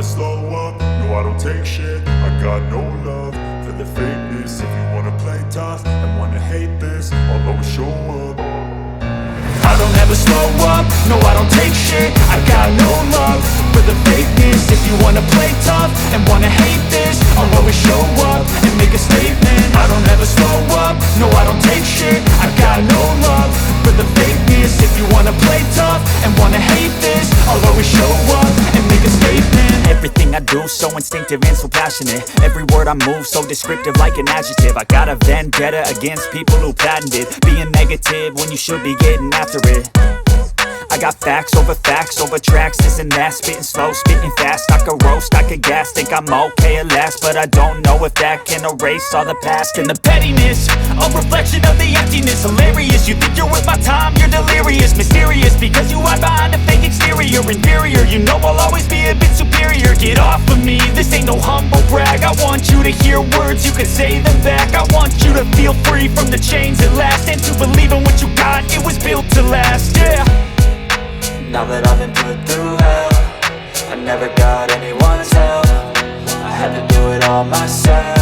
slow up, no I don't take shit. I got no love for the fakeness. If you wanna play tough and wanna hate this, I'll always show up. I don't ever slow up, no I don't take shit. I got no love for the fakeness. If you wanna play tough and wanna hate this, I'll always show up and make a statement. I don't ever slow up, no I don't take shit. I got no love for the fakeness. If you wanna play tough and wanna hate this, I'll always show up and make a statement. Everything I do so instinctive and so passionate. Every word I move so descriptive like an adjective. I got a vendetta against people who patented being negative when you should be getting after it. I got facts over tracks, this and that. Spitting slow, spitting fast, I could roast, I could gas. Think I'm okay at last, but I don't know if that can erase all the past. And the pettiness, a reflection of the emptiness. Hilarious, you think you're worth my time, you're delirious. Mysterious, because you hide behind a fake exterior. Inferior, you know I'll always be a bit superior. Get off of me, this ain't no humble brag. I want you to hear words, you can say them back. I want you to feel free from the chains at last, and to believe in what you got, it was built to last, yeah. Now that I've been put through hell, I never got anyone's help. I had to do it all myself.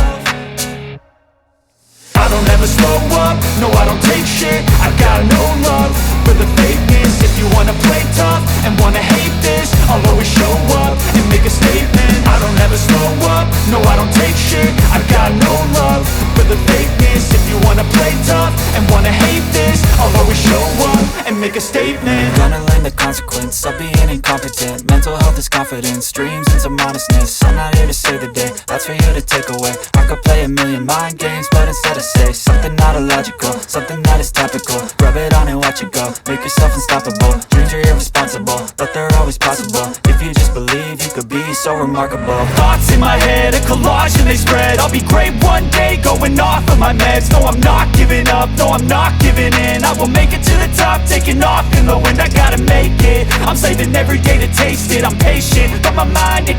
I don't ever slow up, no I don't take shit. I got no love for the fakeness. If you wanna play tough and wanna hate this, I'll always show up and make a statement. I don't ever slow up, no I don't take shit. I got no love for the fakeness. If you wanna play tough and wanna hate this, I'll always show up and make a statement. Gonna learn the consequence of being incompetent. Mental health is confidence, dreams and some modestness. I'm not here to save the day, that's for you to take away. I could play a million mind games, but instead I say something not illogical, something that is topical. Rub it on and watch it go, make yourself unstoppable. Dreams are irresponsible, but they're always possible. If you just believe, you could be so remarkable. Thoughts in my head, a collage and they spread. I'll be great one day, going off of my meds. No, I'm not giving up, no, I'm not giving in. I will make it to the top, taking off in the wind. I gotta make it, I'm saving every day to taste it. I'm patient, but my mind, it